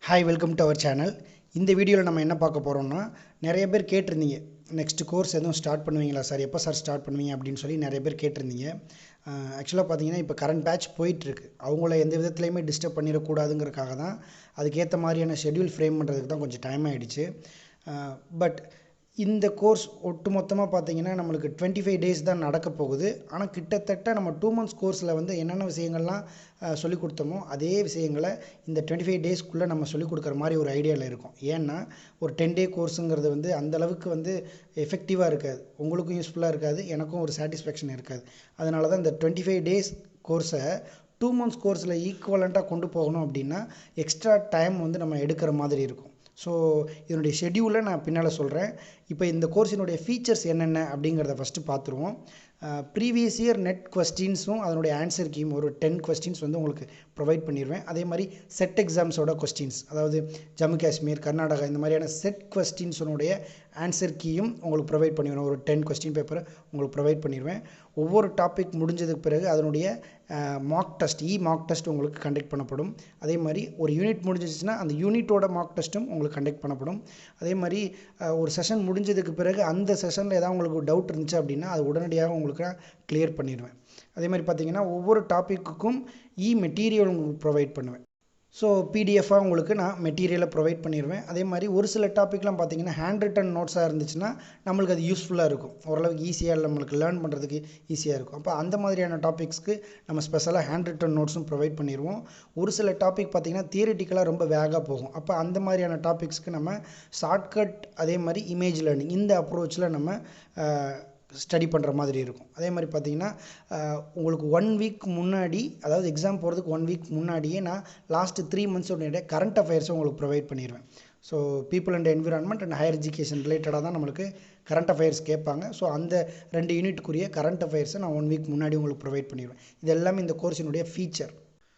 Hi, welcome to our channel. இந்த வீடியோல நம்ம என்ன பார்க்க போறோம்னா நிறைய பேர் கேட்டிருந்தீங்க நெக்ஸ்ட் கோர்ஸ் எதுவும் ஸ்டார்ட் பண்ணுவீங்களா சார் எப்போ சார் ஸ்டார்ட் பண்ணுவீங்க அப்படின்னு சொல்லி நிறைய பேர் கேட்டிருந்தீங்க ஆக்சுவலாக பார்த்தீங்கன்னா இப்போ கரண்ட் பேட்ச் போயிட்டுருக்கு அவங்கள எந்த விதத்துலையுமே டிஸ்டர்ப் பண்ணிடக்கூடாதுங்கிறதுக்காக தான் அதுக்கேற்ற மாதிரியான ஷெட்யூல் ஃப்ரேம் பண்ணுறதுக்கு தான் கொஞ்சம் டைம் ஆகிடுச்சு பட் இந்த கோர்ஸ் ஒட்டு மொத்தமாக பார்த்தீங்கன்னா நம்மளுக்கு 25 டேஸ் தான் நடக்க போகுது ஆனால் கிட்டத்தட்ட நம்ம 2 months கோர்ஸில் வந்து என்னென்ன விஷயங்கள்லாம் சொல்லிக் கொடுத்தோமோ அதே விஷயங்களை இந்த 25 டேஸ்க்குள்ளே நம்ம சொல்லிக் கொடுக்குற மாதிரி ஒரு ஐடியாவில் இருக்கும் ஏன்னா ஒரு 10 day கோர்ஸுங்கிறது வந்து அந்தளவுக்கு வந்து எஃபெக்டிவாக இருக்காது உங்களுக்கும் யூஸ்ஃபுல்லாக இருக்காது எனக்கும் ஒரு சாட்டிஸ்ஃபேக்ஷன் இருக்காது அதனால தான் இந்த 25 டேஸ் கோர்ஸை 2 months கோர்ஸில் ஈக்குவலண்ட்டாக கொண்டு போகணும் அப்படின்னா எக்ஸ்ட்ரா டைம் வந்து நம்ம எடுக்கிற மாதிரி இருக்கும் ஸோ இதனுடைய ஷெட்யூலை நான் பின்னால் சொல்கிறேன் இப்போ இந்த கோர்ஸினுடைய ஃபீச்சர்ஸ் என்னென்ன அப்படிங்கிறத ஃபஸ்ட்டு பார்த்துருவோம் ப்ரீவியஸ் இயர் நெட் கொஸ்டின்ஸும் அதனுடைய ஆன்சர் கீம் ஒரு 10 கொஸ்டின்ஸ் வந்து உங்களுக்கு ப்ரொவைட் பண்ணிடுவேன் அதே மாதிரி செட் எக்ஸாம்ஸோட கொஸ்டின்ஸ் அதாவது ஜம்மு காஷ்மீர் கர்நாடகா இந்த மாதிரியான செட் கொஸ்டின்ஸுடைய ஆன்சர் கீயும் உங்களுக்கு ப்ரொவைட் பண்ணிடுவேன் ஒரு 10 கொஸ்டின் பேப்பரை உங்களுக்கு ப்ரொவைட் பண்ணிடுவேன் ஒவ்வொரு டாபிக் முடிஞ்சதுக்கு பிறகு அதனுடைய மார்க் டெஸ்ட் உங்களுக்கு கண்டக்ட் பண்ணப்படும் அதே மாதிரி ஒரு யூனிட் முடிஞ்சிச்சுன்னா அந்த யூனிட்டோட மார்க் டெஸ்ட்டும் உங்களுக்கு கண்டக்ட் பண்ணப்படும் அதே மாதிரி ஒரு செஷன் முடிஞ்சதுக்கு பிறகு அந்த செஷனில் ஏதாவது உங்களுக்கு டவுட் இருந்துச்சு அப்படின்னா அது உடனடியாக உங்களுக்கு கிளியர் பண்ணிடுவேன் அதே மாதிரி பார்த்தீங்கன்னா ஒவ்வொரு டாப்பிக்குக்கும் மெட்டீரியல் உங்களுக்கு ப்ரொவைட் பண்ணுவேன் ஸோ பிடிஎஃபாக உங்களுக்கு நான் மெட்டீரியலை ப்ரொவைட் பண்ணிடுவேன் அதே மாதிரி ஒரு சில டாப்பிக்லாம் பார்த்தீங்கன்னா ஹேண்ட் ரிட்டன் நோட்ஸாக இருந்துச்சுன்னா நம்மளுக்கு அது யூஸ்ஃபுல்லாக இருக்கும் ஓரளவுக்கு ஈஸியாக நம்மளுக்கு லேர்ன் பண்ணுறதுக்கு ஈஸியாக இருக்கும் அப்போ அந்த மாதிரியான டாபிக்ஸ்க்கு நம்ம ஸ்பெஷலாக ஹேண்ட் ரிட்டன் நோட்ஸும் ப்ரொவைட் பண்ணிடுவோம் ஒரு சில டாபிக் பார்த்திங்கன்னா தியரிட்டிக்கலாக ரொம்ப வேகாக போகும் அப்போ அந்த மாதிரியான டாபிக்ஸ்க்கு நம்ம ஷார்ட்கட் அதே மாதிரி இமேஜ் லேர்னிங் இந்த அப்ரோச்சில் நம்ம ஸ்டடி பண்ணுற மாதிரி இருக்கும் அதே மாதிரி பார்த்திங்கன்னா உங்களுக்கு 1 week முன்னாடி அதாவது எக்ஸாம் போகிறதுக்கு 1 week முன்னாடியே நான் லாஸ்ட்டு 3 months கரண்ட் அஃபேர்ஸை உங்களுக்கு ப்ரொவைட் பண்ணிடுவேன் so people and environment and higher education ரிலேட்டடாக தான் நம்மளுக்கு கரண்ட் அஃபேர்ஸ் கேட்பாங்க ஸோ அந்த 2 யூனிட்டுக்குரிய கரண்ட் அஃபேர்ஸை நான் 1 week முன்னாடி உங்களுக்கு ப்ரொவைட் பண்ணிடுவேன் இது எல்லாமே இந்த கோர்ஸினுடைய ஃபீச்சர்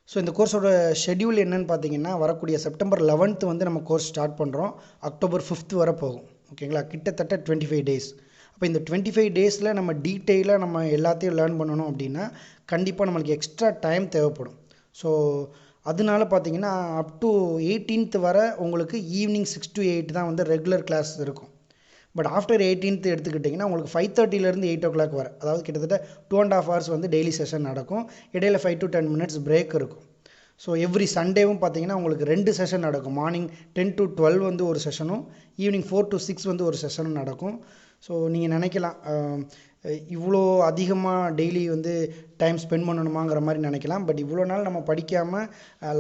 ஸோ இந்த கோர்ஸோட ஷெட்யூல் என்னென்னு பார்த்தீங்கன்னா வரக்கூடிய செப்டம்பர் 11th வந்து நம்ம கோர்ஸ் ஸ்டார்ட் பண்ணுறோம் அக்டோபர் 5th வரை போகும் ஓகேங்களா கிட்டத்தட்ட 25 டேஸ் இப்போ இந்த 25 டேஸில் நம்ம டீட்டெயிலாக நம்ம எல்லாத்தையும் லேர்ன் பண்ணணும் அப்படின்னா கண்டிப்பாக நம்மளுக்கு எக்ஸ்ட்ரா டைம் தேவைப்படும் ஸோ அதனால பார்த்தீங்கன்னா அப் டு 18th வரை உங்களுக்கு ஈவினிங் 6 to 8 தான் வந்து ரெகுலர் கிளாஸ் இருக்கும் பட் ஆஃப்டர் 18th எடுத்துக்கிட்டிங்கன்னா உங்களுக்கு 5:30 8 o'clock வரை அதாவது கிட்டத்தட்ட 2.5 hours வந்து டெய்லி செஷன் நடக்கும் இடையில 5 to 10 minutes பிரேக் இருக்கும் ஸோ எவ்ரி சண்டேவும் பார்த்தீங்கன்னா உங்களுக்கு 2 செஷன் நடக்கும் மார்னிங் 10 to 12 வந்து ஒரு செஷனும் ஈவினிங் 4 to 6 வந்து ஒரு செஷனும் நடக்கும் ஸோ நீங்கள் நினைக்கலாம் இவ்வளோ அதிகமாக டெய்லி வந்து டைம் ஸ்பெண்ட் பண்ணணுமாங்கிற மாதிரி நினைக்கலாம் பட் இவ்வளோ நாள் நம்ம படிக்காமல்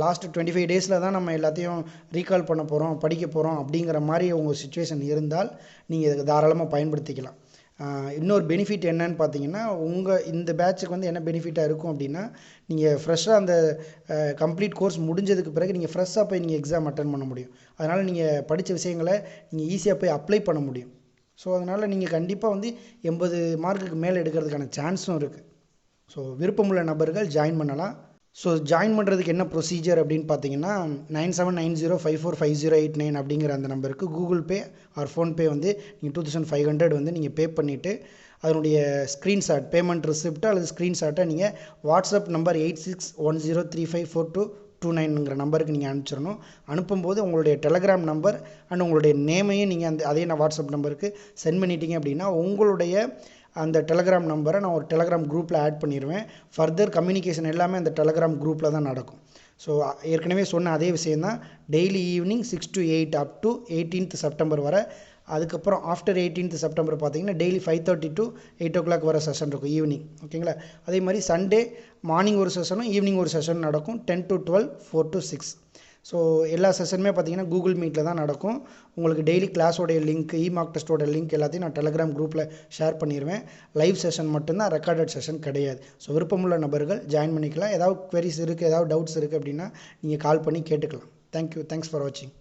லாஸ்ட் 25 டேஸில் தான் நம்ம எல்லாத்தையும் ரீகால் பண்ண போகிறோம் படிக்க போகிறோம் அப்படிங்கிற மாதிரி உங்கள் சுச்சுவேஷன் இருந்தால் நீங்கள் இதை தாராளமாக பயன்படுத்திக்கலாம் இன்னொரு பெனிஃபிட் என்னன்னு பார்த்தீங்கன்னா உங்கள் இந்த பேட்சுக்கு வந்து என்ன பெனிஃபிட்டாக இருக்கும் அப்படின்னா நீங்கள் ஃப்ரெஷ்ஷாக அந்த கம்ப்ளீட் கோர்ஸ் முடிஞ்சதுக்கு பிறகு நீங்கள் ஃப்ரெஷ்ஷாக போய் நீங்கள் எக்ஸாம் அட்டன் பண்ண முடியும் அதனால் நீங்கள் படித்த விஷயங்களை நீங்கள் ஈஸியாக போய் அப்ளை பண்ண முடியும் ஸோ அதனால் நீங்கள் கண்டிப்பாக வந்து 80 மார்க்குக்கு மேலே எடுக்கிறதுக்கான சான்ஸும் இருக்குது ஸோ விருப்பமுள்ள நபர்கள் ஜாயின் பண்ணலாம் ஸோ ஜாயின் பண்ணுறதுக்கு என்ன ப்ரொசீஜர் அப்படின்னு பார்த்தீங்கன்னா 9790545089 அப்படிங்கிற அந்த நம்பருக்கு கூகுள் பே ஆர் ஃபோன்பே வந்து நீங்கள் 2500 வந்து நீங்கள் பே பண்ணிவிட்டு அதனுடைய ஸ்க்ரீன்ஷாட் பேமெண்ட் ரிசிப்ட் அல்லது ஸ்க்ரீன்ஷாட்டை நீங்கள் வாட்ஸ்அப் நம்பர் 8610354229ங்கிற நம்பருக்கு நீங்கள் அனுப்பிச்சிடணும் அனுப்பும்போது உங்களுடைய டெலகிராம் நம்பர் அண்ட் உங்களுடைய நேமையும் நீங்கள் அதே வாட்ஸ்அப் நம்பருக்கு சென்ட் பண்ணிட்டீங்க அப்படின்னா உங்களுடைய அந்த டெலகிராம் நம்பரை நான் ஒரு டெலகிராம் குரூப்பில் ஆட் பண்ணிடுவேன் ஃபர்தர் கம்யூனிகேஷன் எல்லாமே அந்த டெலகிராம் குரூப்பில் தான் நடக்கும் ஸோ ஏற்கனவே சொன்ன அதே விஷயந்தான் daily evening 6 to 8 up to 18th September வரை அதுக்கப்புறம் ஆஃப்டர் 18th செப்டம்பர் பார்த்தீங்கன்னா டெய்லி 5:30 to 8 o'clock வர செஷன் இருக்கும் ஈவினிங் ஓகேங்களா அதே மாதிரி சண்டே மார்னிங் ஒரு செஷனும் ஈவினிங் ஒரு செஷன் நடக்கும் 10 to 12 4 to 6 ஸோ எல்லா செஷனுமே பார்த்தீங்கன்னா கூகுள் மீட்டில் தான் நடக்கும் உங்களுக்கு டெய்லி கிளாஸோடைய லிங்க் மார்க் டெஸ்ட்டோட லிங்க் எல்லாத்தையும் நான் டெலகிராம் குரூப்பில் ஷேர் பண்ணிடுவேன் லைவ் செஷன் மட்டும்தான் ரெக்கார்டட் செஷன் கிடையாது ஸோ விருப்பமுள்ள நபர்கள் ஜாயின் பண்ணிக்கலாம் ஏதாவது குவெரிஸ் இருக்குது ஏதாவது டவுட்ஸ் இருக்குது அப்படின்னா நீங்கள் கால் பண்ணி கேட்டுக்கலாம் தேங்க்யூ தேங்க்ஸ் ஃபார் வாட்சிங்